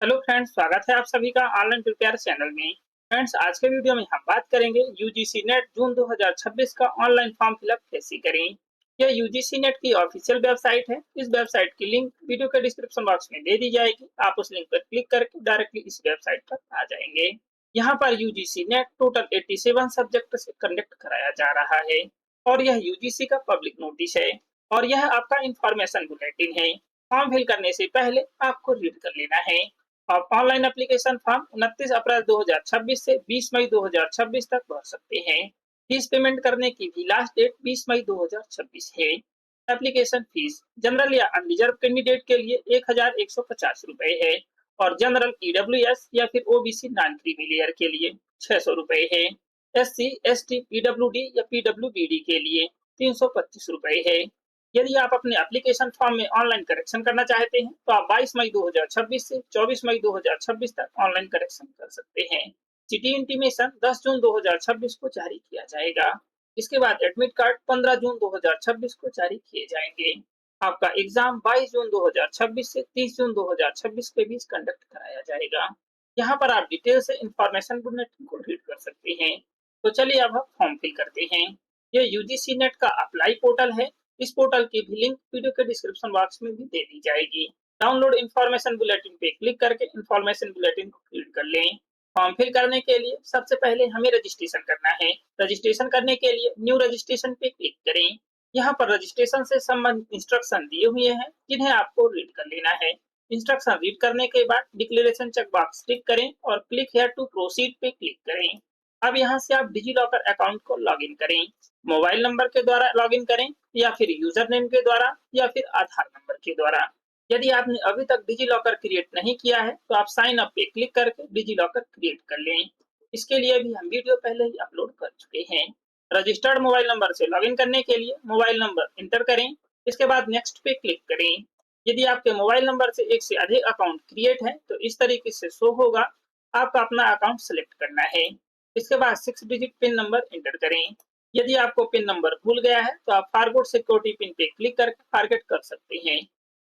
Hello friends, स्वागत है आप सभी का ऑनलाइन प्रिपेयर चैनल में। फ्रेंड्स, आज के वीडियो में हम बात करेंगे यूजीसी नेट जून 2026 का ऑनलाइन फॉर्म फिलअप कैसे करें। यह यूजीसी नेट की ऑफिशियल वेबसाइट है। इस वेबसाइट की लिंक वीडियो के डिस्क्रिप्शन बॉक्स में दे दी जाएगी। आप उस लिंक पर क्लिक करके डायरेक्टली इस वेबसाइट पर आ जाएंगे। यहाँ पर यूजीसी नेट टोटल 87 सब्जेक्ट से कंडक्ट कराया जा रहा है और यह यूजीसी का पब्लिक नोटिस है और यह आपका इंफॉर्मेशन बुलेटिन है। फॉर्म फिल करने से पहले आपको रीड कर लेना है। आप ऑनलाइन एप्लीकेशन फॉर्म 29 अप्रैल 2026 से 20 मई 2026 तक भर सकते हैं। फीस पेमेंट करने की भी लास्ट डेट 20 मई 2026 है। एप्लीकेशन फीस जनरल या अनरिजर्व कैंडिडेट के लिए 1150 रुपए है और जनरल ईडब्ल्यूएस या फिर ओबीसी नॉन क्रीमी लेयर के लिए 600 रुपए है। एससी, एसटी, पीडब्ल्यूडी या पीडब्ल्यूबीडी के लिए 325 रुपए है। यदि आप अपने एप्लीकेशन फॉर्म में ऑनलाइन करेक्शन करना चाहते हैं तो आप 22 मई 2026 से 24 मई 2026 तक ऑनलाइन करेक्शन कर सकते हैं। सिटी इंटीमेशन 10 जून 2026 को जारी किया जाएगा। इसके बाद एडमिट कार्ड 15 जून 2026 को जारी किए जाएंगे। आपका एग्जाम 22 जून 2026 से 30 जून 2026 के बीच कंडक्ट कराया जाएगा। यहाँ पर आप डिटेल से इंफॉर्मेशन बुलेटिन को रीड कर सकते हैं। तो चलिए अब हम फॉर्म फिल करते हैं। ये यूजीसी नेट का अप्लाई पोर्टल है। इस पोर्टल की भी लिंक वीडियो के डिस्क्रिप्शन बॉक्स में भी दे दी जाएगी। डाउनलोड इंफॉर्मेशन बुलेटिन पे क्लिक करके इंफॉर्मेशन बुलेटिन को रीड कर लें। फॉर्म फिल करने के लिए सबसे पहले हमें रजिस्ट्रेशन करना है। रजिस्ट्रेशन करने के लिए न्यू रजिस्ट्रेशन पे क्लिक करें। यहाँ पर रजिस्ट्रेशन से संबंधित इंस्ट्रक्शन दिए हुए हैं जिन्हें आपको रीड कर लेना है। इंस्ट्रक्शन रीड करने के बाद डिक्लेरेशन चेक बॉक्स टिक करें और क्लिक हियर टू प्रोसीड पे क्लिक करें। अब यहाँ से आप डिजिलॉकर अकाउंट को लॉगिन करें। मोबाइल नंबर के द्वारा लॉगिन करें या फिर यूजर नेम के द्वारा या फिर आधार नंबर के द्वारा। यदि आपने अभी तक डिजिलॉकर क्रिएट नहीं किया है तो आप साइन अप पे क्लिक करके डिजिलॉकर क्रिएट कर लें। इसके लिए भी हम वीडियो पहले ही अपलोड कर चुके हैं। रजिस्टर्ड मोबाइल नंबर से लॉगिन करने के लिए मोबाइल नंबर इंटर करें। इसके बाद नेक्स्ट पे क्लिक करें। यदि आपके मोबाइल नंबर से एक से अधिक अकाउंट क्रिएट है तो इस तरीके से शो होगा। आपको अपना अकाउंट सेलेक्ट करना है। इसके बाद 6 डिजिट पिन नंबर इंटर करें। यदि आपको पिन नंबर भूल गया है तो आप फॉरगॉट सिक्योरिटी पिन पे क्लिक करके फॉरगेट कर सकते हैं।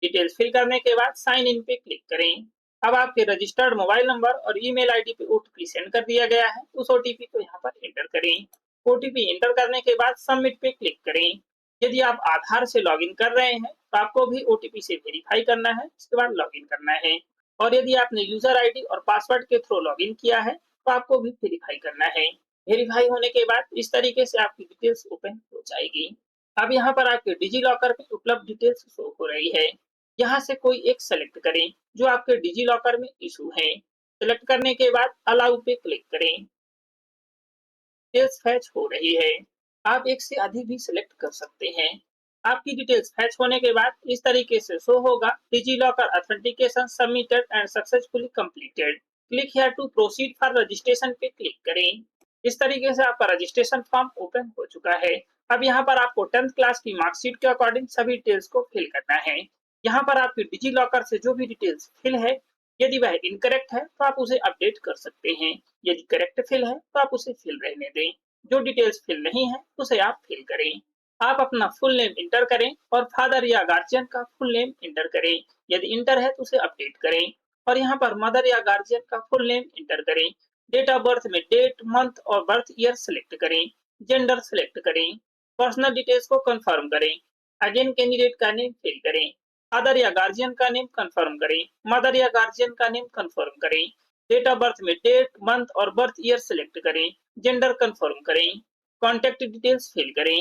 डिटेल्स फिल करने के बाद साइन इन पे क्लिक करें। अब आपके रजिस्टर्ड मोबाइल नंबर और ईमेल आईडी पे ओटीपी सेंड कर दिया गया है। उस ओटीपी को यहाँ पर एंटर करें। ओटीपी एंटर करने के बाद सबमिट पे क्लिक करें। यदि आप आधार से लॉगिन कर रहे हैं तो आपको भी ओटीपी से वेरीफाई करना है। इसके बाद लॉगिन करना है और यदि आपने यूजर आईडी और पासवर्ड के थ्रू लॉगिन किया है तो आपको भी वेरीफाई करना है। वेरीफाई होने के बाद इस तरीके से आपकी डिटेल्स ओपन हो जाएगी। अब यहाँ पर आपके डिजी लॉकर में उपलब्ध डिटेल्स शो हो रही है। यहाँ से कोई एक सेलेक्ट करें जो आपके डिजी लॉकर में इशू है। सेलेक्ट करने के बाद अलाउ पे क्लिक करें। डिटेल्स फैच हो रही है। आप एक से अधिक भी सिलेक्ट कर सकते हैं। आपकी डिटेल्स फैच होने के बाद इस तरीके से शो होगा, DigiLocker authentication submitted and successfully completed. Click here to proceed for registration पे क्लिक करें। इस तरीके से आपका रजिस्ट्रेशन फॉर्म ओपन हो चुका है। अब यहाँ पर आपको 10th क्लास की मार्कशीट के अकॉर्डिंग सभी डिटेल्स को फिल करना है। यहाँ पर आपकी डिजी लॉकर से जो भी डिटेल्स फिल है, यदि वह इनकरेक्ट है तो आप उसे अपडेट कर सकते हैं। यदि करेक्ट फिल है तो आप उसे फिल रहने दें। जो डिटेल्स फिल नहीं है उसे आप फिल करें। आप अपना फुल नेम इंटर करें और फादर या गार्जियन का फुल नेम इंटर करें। यदि इंटर है तो उसे अपडेट करें और यहाँ पर मदर या गार्जियन का फुल नेम इंटर करें। डेट ऑफ बर्थ में डेट, मंथ और बर्थ ईयर सेलेक्ट करें। जेंडर सेलेक्ट करें। पर्सनल डिटेल्स को कंफर्म करें। अगेन कैंडिडेट का नेम फिल करें। फादर या गार्जियन का नेम कंफर्म करें। मदर या गार्जियन का नेम कंफर्म करें। डेट ऑफ बर्थ में डेट, मंथ और बर्थ ईयर सेलेक्ट करें। जेंडर कंफर्म करें। कॉन्टैक्ट डिटेल्स फिल करें।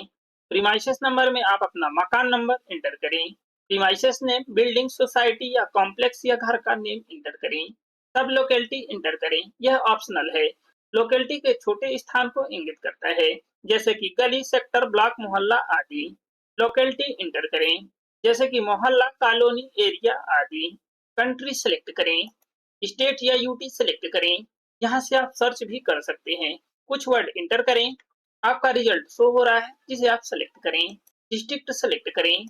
प्रीमाइसेस नंबर में आप अपना मकान नंबर इंटर करें। प्रीमाइसेस नेम बिल्डिंग, सोसाइटी या कॉम्प्लेक्स या घर का नेम इंटर करें। सब लोकेलिटी इंटर करें। यह ऑप्शनल है। लोकेलिटी के छोटे स्थान को इंगित करता है, जैसे कि गली, सेक्टर, ब्लॉक, मोहल्ला आदि। लोकेलिटी इंटर करें, जैसे कि मोहल्ला, कॉलोनी, एरिया आदि। कंट्री सेलेक्ट करें। स्टेट या यूटी सेलेक्ट करें। यहाँ से आप सर्च भी कर सकते हैं। कुछ वर्ड इंटर करें। आपका रिजल्ट शो हो रहा है जिसे आप सेलेक्ट करें। डिस्ट्रिक्ट सेलेक्ट करें।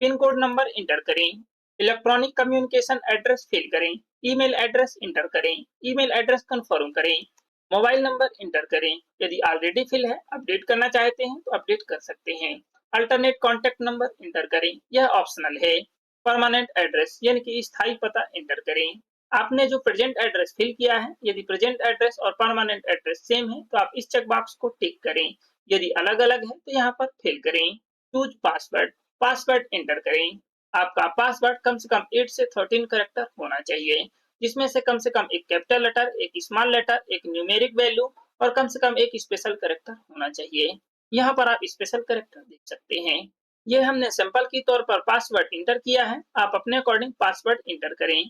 पिन कोड नंबर इंटर करें। इलेक्ट्रॉनिक कम्युनिकेशन एड्रेस फिल करें। ईमेल एड्रेस इंटर करें। ईमेल एड्रेस कंफर्म करें। मोबाइल नंबर इंटर करें। यदि ऑलरेडी फिल है, अपडेट करना चाहते हैं तो अपडेट कर सकते हैं। अल्टरनेट कॉन्टैक्ट नंबर इंटर करें, यह ऑप्शनल है। परमानेंट एड्रेस यानी कि स्थायी पता इंटर करें। आपने जो प्रेजेंट एड्रेस फिल किया है, यदि प्रेजेंट एड्रेस और परमानेंट एड्रेस सेम है तो आप इस चेक बॉक्स को टिक करें। यदि अलग अलग है तो यहाँ पर फिल करें। चूज पासवर्ड, पासवर्ड एंटर करें। आपका पासवर्ड कम से कम 8 से 13 करेक्टर होना चाहिए, जिसमें से कम एक कैपिटल लेटर, एक स्मॉल लेटर, एक न्यूमेरिक वैल्यू और कम से कम एक स्पेशल करेक्टर होना चाहिए। यहाँ पर आप स्पेशल करेक्टर देख सकते हैं। ये हमने सैंपल के तौर पर पासवर्ड इंटर किया है, आप अपने अकॉर्डिंग पासवर्ड इंटर करें।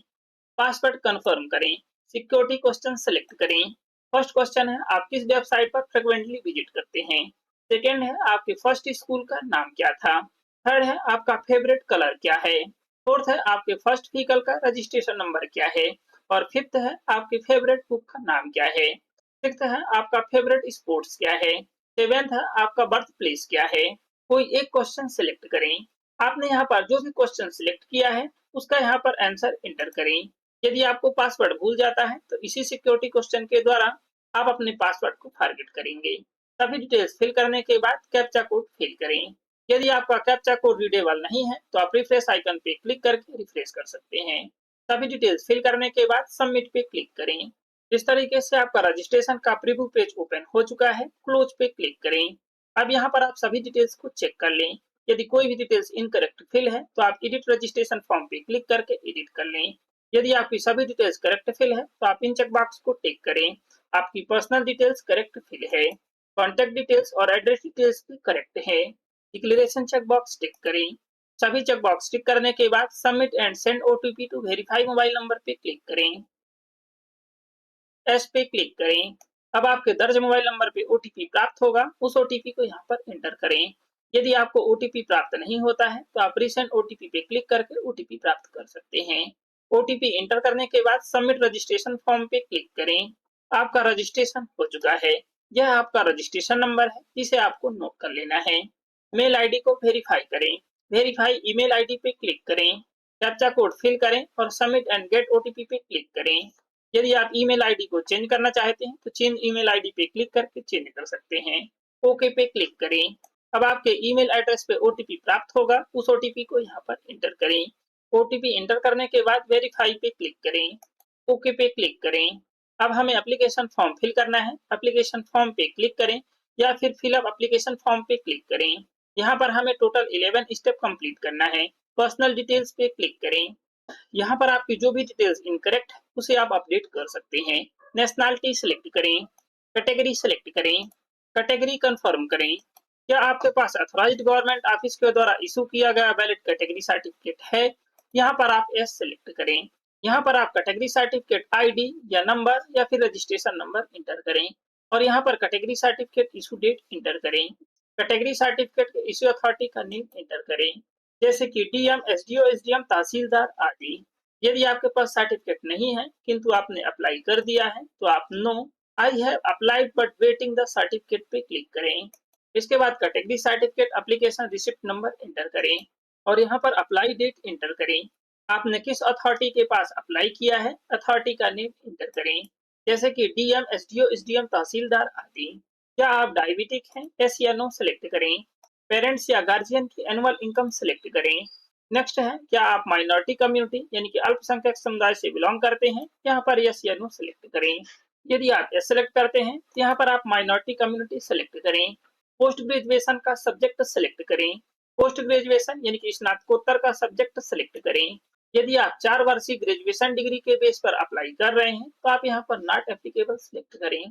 पासवर्ड कंफर्म करें। सिक्योरिटी क्वेश्चन सेलेक्ट करें। फर्स्ट क्वेश्चन है, आप किस वेबसाइट पर फ्रिक्वेंटली विजिट करते हैं। सेकेंड है, आपके फर्स्ट स्कूल का नाम क्या था। थर्ड है, आपका फेवरेट कलर क्या है। फोर्थ है, आपके फर्स्ट व्हीकल का रजिस्ट्रेशन नंबर क्या है। और फिफ्थ है, आपकी फेवरेट बुक का नाम क्या है। सिक्स्थ है, आपका फेवरेट स्पोर्ट्स क्या है। सेवेंथ है, आपका बर्थ प्लेस क्या है। कोई एक क्वेश्चन सिलेक्ट करें। आपने यहाँ पर जो भी क्वेश्चन सिलेक्ट किया है उसका यहाँ पर आंसर एंटर करें। यदि आपको पासवर्ड भूल जाता है तो इसी सिक्योरिटी क्वेश्चन के द्वारा आप अपने पासवर्ड को फॉरगेट करेंगे। सभी डिटेल्स फिल करने के बाद कैप्चा कोड फिल करें। यदि आपका कैप्चा कोड रीडेबल नहीं है तो आप रिफ्रेश आइकन पे क्लिक करके रिफ्रेश कर सकते हैं। सभी डिटेल्स फिल करने के बाद सबमिट पे क्लिक करें। इस तरीके से आपका रजिस्ट्रेशन का प्रीव्यू पेज ओपन हो चुका है। क्लोज पे क्लिक करें। अब यहाँ पर आप सभी डिटेल्स को चेक कर लें। यदि कोई भी डिटेल्स इनकरेक्ट फिल है तो आप एडिट रजिस्ट्रेशन फॉर्म पे क्लिक करके एडिट कर लें। यदि आपकी सभी डिटेल्स करेक्ट फिल है तो आप इन चेक बॉक्स को टिक करें। आपकी पर्सनल डिटेल्स करेक्ट फिल है, कॉन्टैक्ट डिटेल्स और एड्रेस डिटेल्स भी करेक्ट है। डिक्लेरेशन चेक बॉक्स टिक करें। सभी चेक बॉक्स टिक करने के बाद submit and send OTP to verify mobile number पे क्लिक करें। एस पे क्लिक करें। अब आपके दर्ज मोबाइल नंबर पे ओटीपी प्राप्त होगा, उस ओटीपी को यहाँ पर एंटर करें। यदि आपको ओटीपी प्राप्त नहीं होता है तो आप रिसेंट ओटीपी पे क्लिक करके ओटीपी प्राप्त कर सकते हैं। ओटीपी एंटर करने के बाद सबमिट रजिस्ट्रेशन फॉर्म पे क्लिक करें। आपका रजिस्ट्रेशन हो चुका है। यह आपका रजिस्ट्रेशन नंबर है जिसे आपको नोट कर लेना है। मेल आईडी को वेरीफाई करें। वेरीफाई ईमेल आईडी पे क्लिक करें। कैप्चा कोड फिल करें और सबमिट एंड गेट ओटीपी पे क्लिक करें। यदि आप ईमेल आईडी को चेंज करना चाहते हैं तो चेंज ईमेल आईडी पे क्लिक करके चेंज कर सकते हैं। ओके पे क्लिक करें। अब आपके ईमेल एड्रेस पे ओटीपी प्राप्त होगा, उस ओटीपी को यहाँ पर एंटर करें। ओटीपी एंटर करने के बाद वेरीफाई पे क्लिक करें। ओके पे क्लिक करें। अब हमें एप्लीकेशन फॉर्म फिल करना है। एप्लीकेशन फॉर्म पे क्लिक करें या फिर फिलअप एप्लीकेशन फॉर्म पे क्लिक करें। यहाँ पर हमें टोटल 11 स्टेप कंप्लीट करना है। पर्सनल डिटेल्स पे क्लिक करें। यहाँ पर आपकी जो भी डिटेल्स इनकरेक्ट है उसे आप अपडेट कर सकते हैं। नेशनैलिटी सिलेक्ट करें। कैटेगरी सिलेक्ट करें। कैटेगरी कंफर्म करें। क्या आपके पास अथॉराइज्ड गवर्नमेंट ऑफिस के द्वारा इशू किया गया वैलिड कैटेगरी सर्टिफिकेट है। यहाँ पर आप यस सिलेक्ट करें। यहाँ पर आप कैटेगरी सर्टिफिकेट आईडी या नंबर या फिर रजिस्ट्रेशन नंबर इंटर करें और यहाँ पर category certificate issue date enter करें। कैटेगरी सर्टिफिकेट के इशू अथॉरिटी का नेम इंटर करें, जैसे कि डीएम, एसडीओ, एसडीएम, तहसीलदार आदि। यदि आपके पास सर्टिफिकेट नहीं है किंतु आपने अप्लाई कर दिया है तो आप no I have applied but waiting the certificate पे क्लिक करें। इसके बाद category certificate application receipt number enter करें और यहाँ पर अप्लाई डेट एंटर करें। आपने किस अथॉरिटी के पास अप्लाई किया है, अथॉरिटी का नेम एंटर करें, जैसे कि डीएम, एसडीओ, एसडीएम, तहसीलदार आदि। क्या आप डायबिटिक हैं, यस या नो सिलेक्ट करें। पेरेंट्स या गार्जियन की एनुअल इनकम सिलेक्ट करें। नेक्स्ट है, क्या आप माइनॉरिटी कम्युनिटी यानी कि अल्पसंख्यक समुदाय से बिलोंग करते हैं, यहाँ पर यस या नो सिलेक्ट करें। यदि आप यस सिलेक्ट करते हैं तो यहाँ पर आप माइनॉरिटी कम्युनिटी सिलेक्ट करें। पोस्ट ग्रेजुएशन का सब्जेक्ट सिलेक्ट करें। पोस्ट ग्रेजुएशन यानी कि स्नातकोत्तर का सब्जेक्ट सिलेक्ट करें। यदि आप 4 वर्षीय ग्रेजुएशन डिग्री के बेस पर अप्लाई कर रहे हैं तो आप यहाँ पर नॉट एप्लीकेबल सिलेक्ट करें।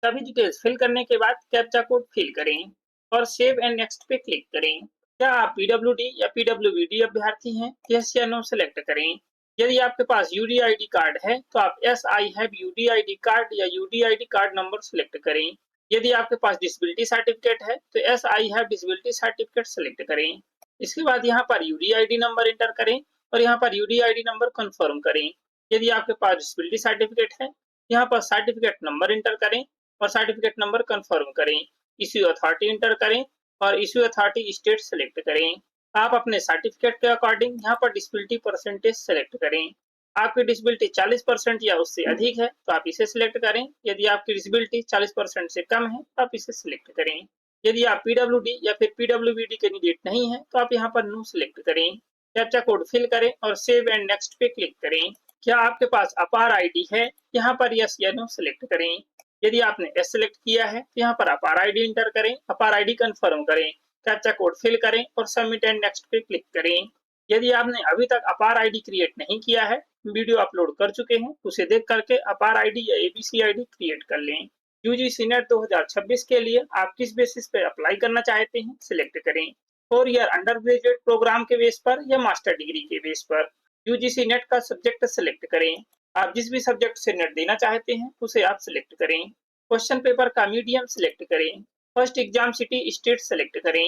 सभी डिटेल्स फिल करने के बाद कैप्चा कोड फिल करें और सेव एंड नेक्स्ट पे क्लिक करें। क्या आप पीडब्ल्यूडी या पीडब्ल्यूबीडी अभ्यर्थी हैं, यस या नो सिलेक्ट करें। यदि आपके पास यूडीआईडी कार्ड है तो आप yes I have UDID card या यूडीआईडी कार्ड नंबर सिलेक्ट करें। यदि आपके पास डिसेबिलिटी सर्टिफिकेट है तो yes I have disability certificate select करें। इसके बाद यहाँ पर यूडीआईडी नंबर एंटर करें और यहाँ पर यूडीआईडी नंबर कंफर्म करें। यदि आपके पास डिसेबिलिटी सर्टिफिकेट है, यहाँ पर सर्टिफिकेट नंबर एंटर करें और सर्टिफिकेट नंबर कंफर्म करें। इश्यू अथॉरिटी एंटर करें और इश्यू अथॉरिटी स्टेट सेलेक्ट करें। आप अपने सर्टिफिकेट के अकॉर्डिंग यहाँ पर डिसेबिलिटी परसेंटेज सेलेक्ट करें। आपकी डिसेबिलिटी 40% या उससे अधिक है तो आप इसे सिलेक्ट करें। यदि आपकी डिसेबिलिटी 40% से कम है तो आप इसे सिलेक्ट करें। यदि आप पीडब्ल्यूडी या फिर पीडब्ल्यूबीडी कैंडिडेट नहीं है तो आप यहाँ पर नो सिलेक्ट करें। कैप्चा कोड फिल करें और सेव एंड नेक्स्ट पे क्लिक करें। क्या आपके पास अपार आईडी है? यहाँ पर यस या नो सेलेक्ट करें। यदि आपने यस सेलेक्ट किया है तो यहाँ पर अपार आईडी इंटर करें, अपार आईडी कंफर्म करें, कैप्चा कोड फिल करें और सबमिट एंड नेक्स्ट पे क्लिक करें। यदि आपने अभी तक अपार आईडी क्रिएट नहीं किया है, वीडियो अपलोड कर चुके हैं, उसे देख करके अपार आईडी या एबीसी आईडी क्रिएट कर लें। यूजीसी नेट 2026 के लिए आप किस बेसिस पे अप्लाई करना चाहते हैं सिलेक्ट करें। 4 ईयर अंडर ग्रेजुएट प्रोग्राम के बेस पर या मास्टर डिग्री के बेस पर। यूजीसी नेट का सब्जेक्ट सिलेक्ट करें। आप जिस भी सब्जेक्ट से नेट देना चाहते हैं उसे आप सिलेक्ट करें। क्वेश्चन पेपर का मीडियम सिलेक्ट करें। First exam city state select करें।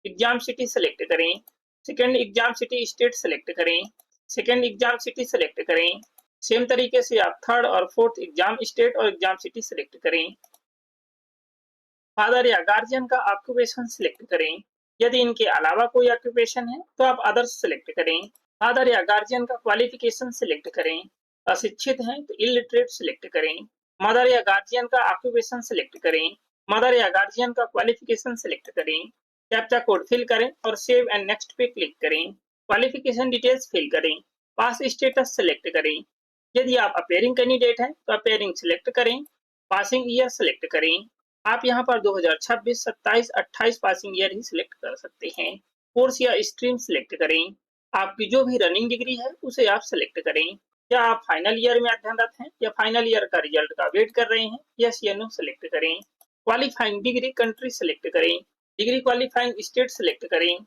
एग्जाम सिटी सेलेक्ट करें। Second exam city state select करें। सेकेंड एग्जाम सिटी सेलेक्ट करें। सेम तरीके से आप थर्ड और फोर्थ एग्जाम स्टेट और एग्जाम सिटी सेलेक्ट करें। फादर या गार्जियन का ऑक्यूपेशन सिलेक्ट करें। यदि इनके अलावा कोई ऑक्यूपेशन है तो आप अदर्स सिलेक्ट करें। फादर या गार्जियन का क्वालिफिकेशन सिलेक्ट करें। अशिक्षित हैं तो इलिटरेट सिलेक्ट करें। मदर या गार्जियन का ऑक्यूपेशन सिलेक्ट करें। मदर या गार्जियन का क्वालिफिकेशन सिलेक्ट करें। कैप्चा कोड फिल करें और सेव एंड नेक्स्ट पे क्लिक करें। क्वालिफिकेशन डिटेल्स फिल करें। पास स्टेटस सिलेक्ट करें। यदि आप अपेयरिंग कैंडिडेट हैं तो अपेयरिंग सिलेक्ट करें। पासिंग ईयर सिलेक्ट करें। आप यहाँ पर 2026, 27, 28 पासिंग ईयर ही सिलेक्ट कर सकते हैं। कोर्स या स्ट्रीम सिलेक्ट करें। आपकी जो भी रनिंग डिग्री है उसे आप सिलेक्ट करें। क्या आप फाइनल ईयर में अध्ययनरत हैं या फाइनल ईयर का रिजल्ट का वेट कर रहे हैं? यस या नो सिलेक्ट करें। क्वालिफाइंग डिग्री कंट्री सिलेक्ट करें। डिग्री क्वालिफाइंग स्टेट सिलेक्ट करें।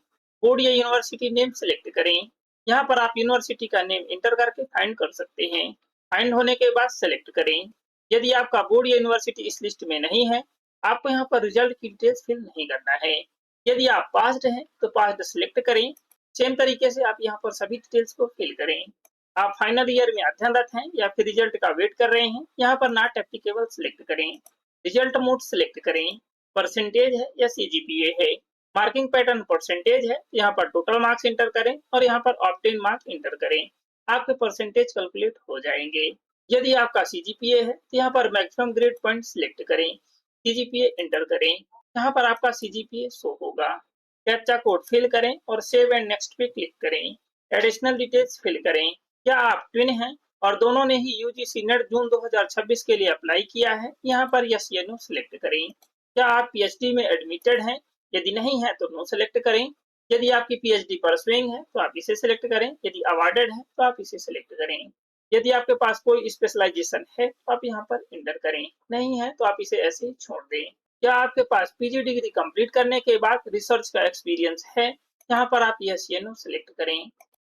बोर्ड या यूनिवर्सिटी नेम सिलेक्ट करें। यहाँ पर आप यूनिवर्सिटी का नेम इंटर करके फाइंड कर सकते हैं। फाइंड होने के बाद सिलेक्ट करें। यदि आपका बोर्ड या यूनिवर्सिटी इस लिस्ट में नहीं है, आपको यहाँ पर रिजल्ट की डिटेल्स फिल नहीं करना है। यदि आप पास्ड हैं तो पास्ड सिलेक्ट करें। सेम तरीके से आप यहाँ पर सभी डिटेल्स को फिल करें। आप फाइनल ईयर में अध्ययनरत हैं या फिर रिजल्ट का वेट कर रहे हैं, यहाँ पर नॉट एप्लीकेबल सिलेक्ट करें। रिजल्ट मोड सिलेक्ट करें। परसेंटेज है या सीजीपीए है। मार्किंग पैटर्न परसेंटेज है, यहाँ पर टोटल मार्क्स इंटर करें और यहाँ पर ऑब्टेन मार्क्स इंटर करें। आपके परसेंटेज कैलकुलेट हो जाएंगे। यदि आपका सीजीपीए है तो यहाँ पर मैक्सिमम ग्रेड पॉइंट सिलेक्ट करें। सीजीपीए इंटर करें। यहाँ पर आपका सीजीपीए शो होगा। कैप्चा कोड फिल करें और सेव एंड नेक्स्ट पे क्लिक करें। एडिशनल डिटेल्स फिल करें। क्या आप ट्विन हैं और दोनों ने ही यूजीसी नेट जून 2026 के लिए अप्लाई किया है? यहाँ पर यस या नो सिलेक्ट करें। क्या आप पीएचडी में एडमिटेड हैं? यदि नहीं है तो नो सिलेक्ट करें। यदि आपकी पीएचडी परसुइंग है तो आप इसे सिलेक्ट करें। यदि अवार्डेड है तो आप इसे सिलेक्ट करें। यदि आपके पास कोई स्पेशलाइजेशन है तो आप यहाँ पर इंटर करें। नहीं है तो आप इसे ऐसे ही छोड़ दें। क्या आपके पास पीजी डिग्री कंप्लीट करने के बाद रिसर्च का एक्सपीरियंस है? यहाँ पर आप यस या नो सिलेक्ट करें।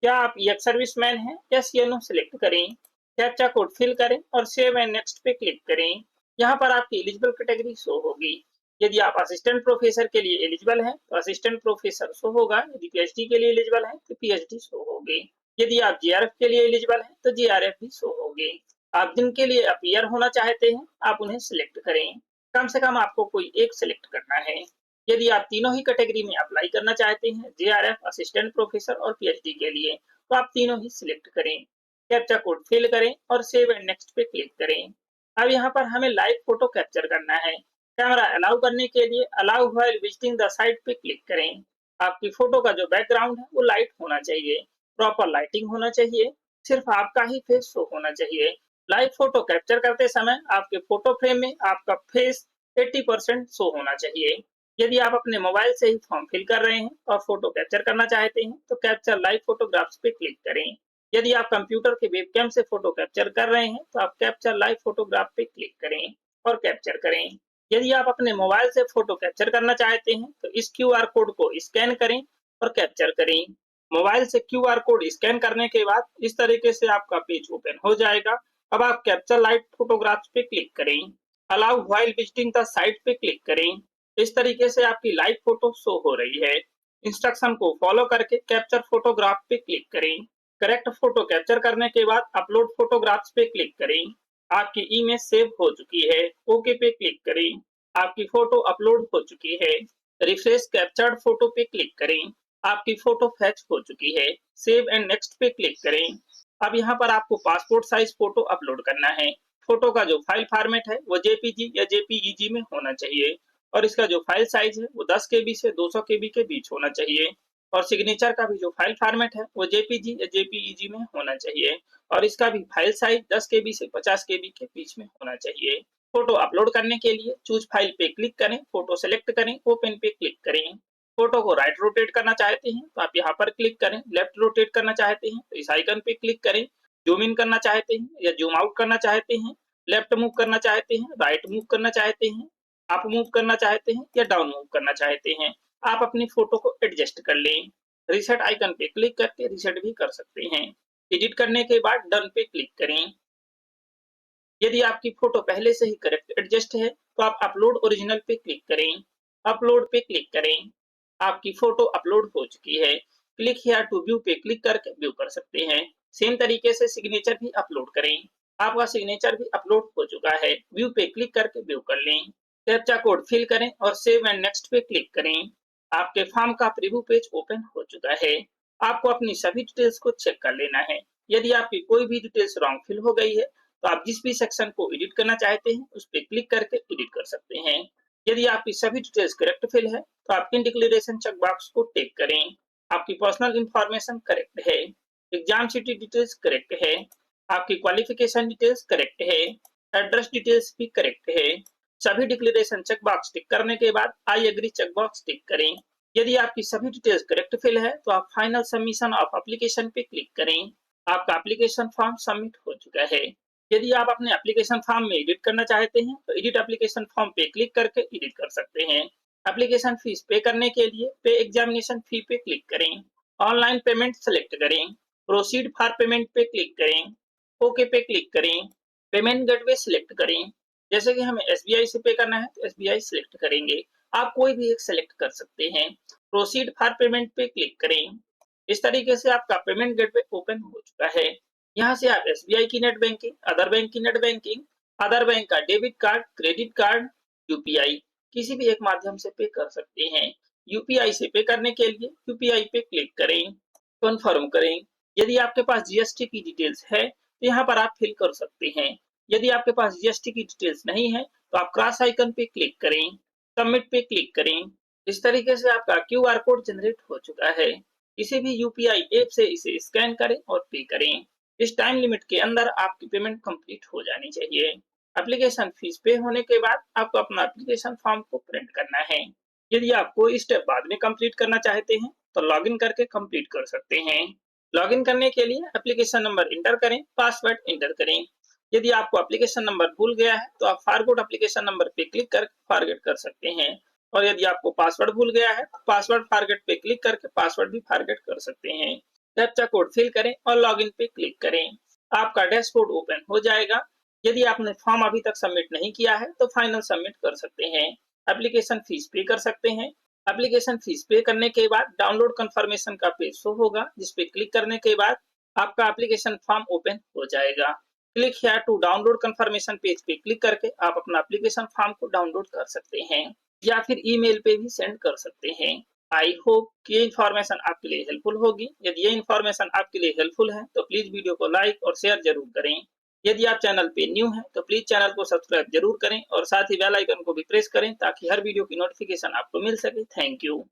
क्या आप एक्स सर्विसमैन हैं? यस या नो सिलेक्ट करें। कैप्चा कोड फिल करें और सेव एंड नेक्स्ट पे क्लिक करें। यहाँ पर आपकी एलिजिबल कैटेगरी शो होगी। यदि आप असिस्टेंट प्रोफेसर के लिए एलिजिबल हैं तो असिस्टेंट प्रोफेसर शो होगा। यदि पीएचडी के लिए एलिजिबल है तो पीएचडी शो होगी। यदि आप जेआरएफ के लिए एलिजिबल हैं तो जेआरएफ भी शो होगी। आप जिनके लिए अपीयर होना चाहते हैं आप उन्हें सिलेक्ट करें। कम से कम आपको कोई एक सिलेक्ट करना है। यदि आप तीनों ही कैटेगरी में अप्लाई करना चाहते हैं, जेआरएफ, असिस्टेंट प्रोफेसर और पीएचडी के लिए, तो आप तीनों ही सिलेक्ट करें। कैप्चा कोड फिल करें और सेव एंड नेक्स्ट पे क्लिक करें। अब यहाँ पर हमें लाइव फोटो कैप्चर करना है। कैमरा अलाउ करने के लिए allow while visiting the site पे क्लिक करें। आपकी फोटो का जो बैकग्राउंड है वो लाइट होना चाहिए, प्रॉपर लाइटिंग होना चाहिए, सिर्फ आपका ही फेस शो होना चाहिए। लाइव फोटो कैप्चर करते समय आपके फोटो फ्रेम में आपका फेस 80% शो होना चाहिए। यदि आप अपने मोबाइल से ही फॉर्म फिल कर रहे हैं और फोटो कैप्चर करना चाहते हैं तो कैप्चर लाइव फोटोग्राफ्स पे क्लिक करें। यदि आप कंप्यूटर के वेबकैम से फोटो कैप्चर कर रहे हैं तो आप कैप्चर लाइव फोटोग्राफ पे क्लिक करें और कैप्चर करें। यदि आप अपने मोबाइल से फोटो कैप्चर करना चाहते हैं तो इस क्यूआर कोड को स्कैन करें और कैप्चर करें। मोबाइल से क्यूआर कोड स्कैन करने के बाद इस तरीके से आपका पेज ओपन हो जाएगा। अब आप कैप्चर लाइव फोटोग्राफ्स पे क्लिक करें। Allow while visiting the site पे क्लिक करें। इस तरीके से आपकी लाइव फोटो शो हो रही है। इंस्ट्रक्शन को फॉलो करके कैप्चर फोटोग्राफ पे क्लिक करें। करेक्ट फोटो कैप्चर करने के बाद अपलोड फोटोग्राफ्स पे क्लिक करें। आपकी इमेज सेव हो चुकी है। ओके पे क्लिक करें। आपकी फोटो अपलोड हो चुकी है। रिफ्रेश कैप्चर्ड फोटो पे क्लिक करें। आपकी फोटो फैच हो चुकी है। सेव एंड नेक्स्ट पे क्लिक करें। अब यहाँ पर आपको पासपोर्ट साइज फोटो अपलोड करना है। फोटो का जो फाइल फॉर्मेट है वो जेपीजी या जेपीईजी में होना चाहिए और इसका जो फाइल साइज है वो 10 केबी से 200 केबी के बीच होना चाहिए। और सिग्नेचर का भी जो फाइल फॉर्मेट है वो जेपीजी या जेपीईजी में होना चाहिए और इसका भी फाइल साइज 10 केबी से 50 केबी के बीच में होना चाहिए। फोटो अपलोड करने के लिए चूज फाइल पे क्लिक करें, फोटो सेलेक्ट करें, ओपन पे क्लिक करें। फोटो को राइट रोटेट करना चाहते हैं तो आप यहाँ पर क्लिक करें, लेफ्ट रोटेट करना चाहते हैं तो इस आइकन पे क्लिक करें, जूम इन करना चाहते हैं या जूम आउट करना चाहते हैं, लेफ्ट मूव करना चाहते हैं, राइट मूव करना चाहते हैं, अप मूव करना चाहते हैं या डाउन मूव करना चाहते हैं, आप अपनी फोटो को एडजस्ट कर लें। रीसेट आइकन पे क्लिक करके रीसेट भी कर सकते हैं। एडिट करने के बाद डन पे क्लिक करें। यदि आपकी फोटो पहले से ही करेक्ट एडजस्ट है तो आप अपलोड ओरिजिनल पे क्लिक करें। अपलोड पे क्लिक करें। आपकी फोटो अपलोड हो चुकी है। क्लिक हियर टू व्यू पे क्लिक करके व्यू कर सकते हैं। सेम तरीके से सिग्नेचर भी अपलोड करें। आपका सिग्नेचर भी अपलोड हो चुका है। व्यू पे क्लिक करके व्यू कर लें। कैप्चा कोड फिल करें और सेव एंड नेक्स्ट पे क्लिक करें। आपके फॉर्म का प्रीव्यू पेज ओपन हो चुका है। आपको अपनी सभी डिटेल्स को चेक कर लेना है। यदि आपकी कोई भी डिटेल्स रॉन्ग फिल हो गई है तो आप जिस भी सेक्शन को एडिट करना चाहते हैं उस पर क्लिक करके एडिट कर सकते हैं। यदि आपकी सभी डिटेल्स करेक्ट फिल है तो आप इन डिक्लेरेशन चेक बॉक्स को टिक करें। आपकी पर्सनल इंफॉर्मेशन करेक्ट है, एग्जाम सिटी डिटेल्स करेक्ट है, आपकी क्वालिफिकेशन डिटेल्स करेक्ट है, एड्रेस डिटेल्स भी करेक्ट है। सभी डिक्लेरेशन चेक बॉक्स टिक करने के बाद I agree check box tick करें। यदि आपकी सभी डिटेल्स करेक्ट फिल है तो आप फाइनल सबमिशन ऑफ एप्लीकेशन पे क्लिक करें। आपका एप्लीकेशन फॉर्म सबमिट हो चुका है। यदि आप अपने एप्लीकेशन फॉर्म में एडिट करना चाहते हैं तो एडिट एप्लीकेशन फॉर्म पे क्लिक करके एडिट कर सकते हैं। एप्लीकेशन फीस पे करने के लिए पे एग्जामिनेशन फी पे क्लिक करें। ऑनलाइन पेमेंट सेलेक्ट करें। प्रोसीड फॉर पेमेंट पे क्लिक करें। ओके पे क्लिक करें। पेमेंट गेटवे सिलेक्ट करें। जैसे कि हमें एसबीआई से पे करना है तो एसबीआई सिलेक्ट करेंगे। आप कोई भी एक सिलेक्ट कर सकते हैं। प्रोसीड फॉर पेमेंट पे क्लिक करें। इस तरीके से आपका पेमेंट गेटवे ओपन हो चुका है। यहाँ से आप एसबीआई की नेट बैंकिंग, अदर बैंक की नेट बैंकिंग, अदर बैंक का debit card, credit card, UPI किसी भी एक माध्यम से पे कर सकते हैं। यूपीआई से पे करने के लिए यूपीआई पे क्लिक करें, कंफर्म करें। यदि आपके पास जीएसटी की डिटेल्स है तो यहाँ पर आप फिल कर सकते हैं। यदि आपके पास जीएसटी की डिटेल्स नहीं है तो आप क्रॉस आइकन पे क्लिक करें, सबमिट पे क्लिक करें। इस तरीके से आपका क्यूआर कोड जनरेट हो चुका है। किसी भी यूपीआई ऐप से इसे स्कैन करें और पे करें। इस टाइम लिमिट के अंदर आपकी पेमेंट कंप्लीट हो जानी चाहिए। एप्लीकेशन फीस पे होने के बाद आपको अपना एप्लीकेशन फॉर्म को प्रिंट करना है। यदि आप कोई स्टेप बाद में कंप्लीट करना चाहते हैं तो लॉगिन करके कंप्लीट कर सकते हैं। लॉगिन करने के लिए एप्लीकेशन नंबर इंटर करें, पासवर्ड इंटर करें। यदि आपको एप्लीकेशन नंबर भूल गया है तो आप फॉरगॉट एप्लीकेशन नंबर पे क्लिक कर फॉरगेट कर सकते हैं और यदि आपको पासवर्ड भूल गया है तो पासवर्ड फॉरगेट पे क्लिक करके पासवर्ड भी फॉरगेट कर सकते हैं। कैप्चा कोड फिल करें और लॉगिन पे क्लिक करें। आपका डैशबोर्ड ओपन हो जाएगा। यदि आपने फॉर्म अभी तक सबमिट नहीं किया है तो फाइनल सबमिट कर सकते हैं। एप्लीकेशन फीस पे कर सकते हैं। एप्लीकेशन फीस पे करने के बाद डाउनलोड कंफर्मेशन का पेज शो होगा जिस पे क्लिक करने के बाद आपका एप्लीकेशन फॉर्म ओपन हो जाएगा। Click here to download confirmation page पे क्लिक करके आप अपना एप्लीकेशन फॉर्म को डाउनलोड कर सकते हैं या फिर ईमेल पे भी सेंड कर सकते हैं। आई होप कि ये इन्फॉर्मेशन आपके लिए हेल्पफुल होगी। यदि ये इन्फॉर्मेशन आपके लिए हेल्पफुल है तो प्लीज वीडियो को लाइक और शेयर जरूर करें। यदि आप चैनल पे न्यू हैं तो प्लीज चैनल को सब्सक्राइब जरूर करें और साथ ही बेल आइकन को भी प्रेस करें ताकि हर वीडियो की नोटिफिकेशन आपको मिल सके। Thank you.